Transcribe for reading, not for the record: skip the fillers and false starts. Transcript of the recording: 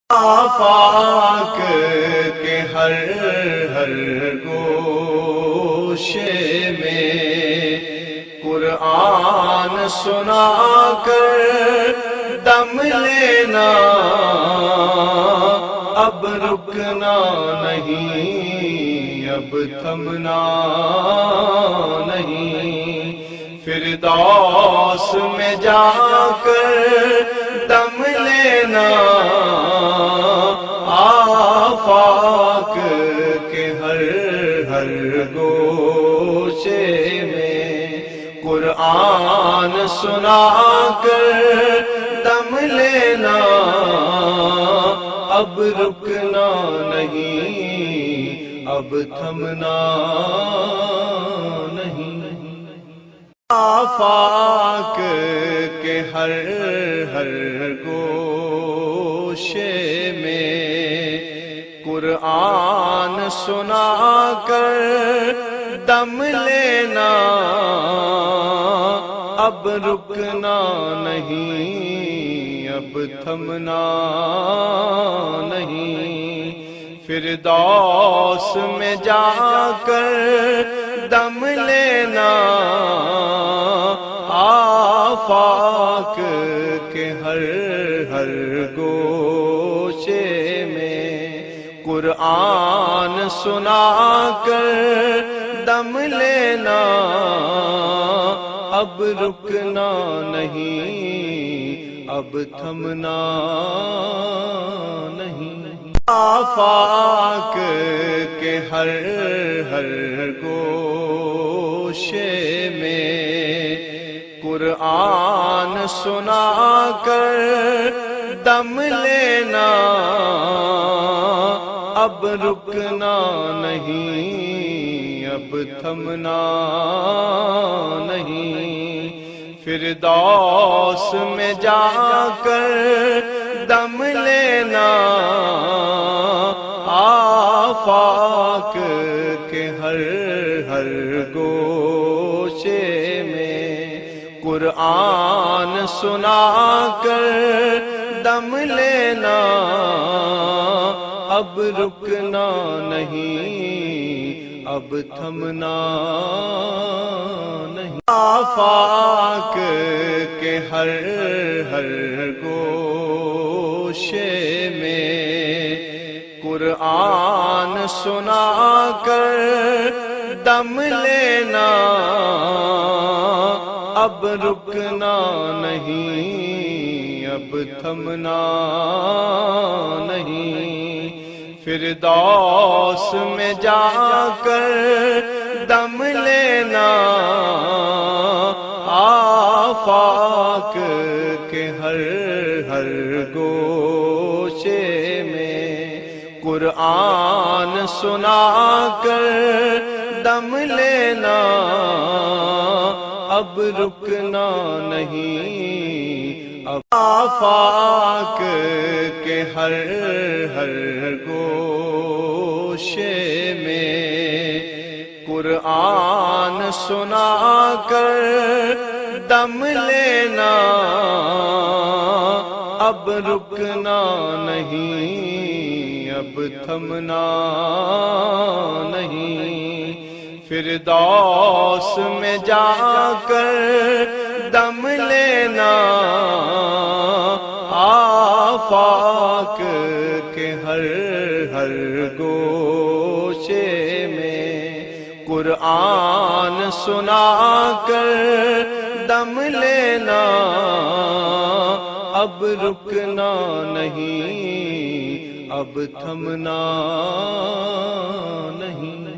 آفاق کے ہر ہر گوشے میں قرآن سنا کر دم لینا، اب رکنا نہیں، اب تھمنا نہیں، فردوس میں جا کر دم لینا، آفاق کے ہر ہر گوشے میں قرآن سنا کر دم لینا، اب رکنا نہیں، اب تھمنا نہیں۔ آفاق کے ہر ہر گوشے میں قرآن سنا کر دم لینا، اب رکنا نہیں، اب تھمنا نہیں، فردوس میں جا کر دم لینا، آفاق کے ہر ہر گوشے میں قرآن سنا کر دم لینا، اب رکنا نہیں، اب تھمنا نہیں۔ آفاق کے ہر ہر گوشے میں قرآن سنا کر دم لینا، اب رکنا نہیں، اب تھمنا نہیں، فردوس میں جا کر دم لینا، آفاق کے ہر ہر گوشے میں قرآن سنا کر دم لینا، اب رکنا نہیں، اب تھمنا نہیں۔ آفاق کے ہر ہر گوشے میں قرآن سنا کر دم لینا، اب رکنا نہیں، اب تھمنا نہیں، فردوس میں جا کر دم لینا، آفاق کے ہر ہر گوشے میں قرآن سنا کر دم لینا، اب رکنا نہیں، اب آفاق کے ہر ہر گوشے میں قرآن سنا کر دم لینا، اب رکنا نہیں، اب تھمنا نہیں، فردوس میں جا کر دم لینا، آفاق کے ہر ہر گوشے میں قرآن سنا کر دم لینا، اب رکنا نہیں، اب تھمنا نہیں۔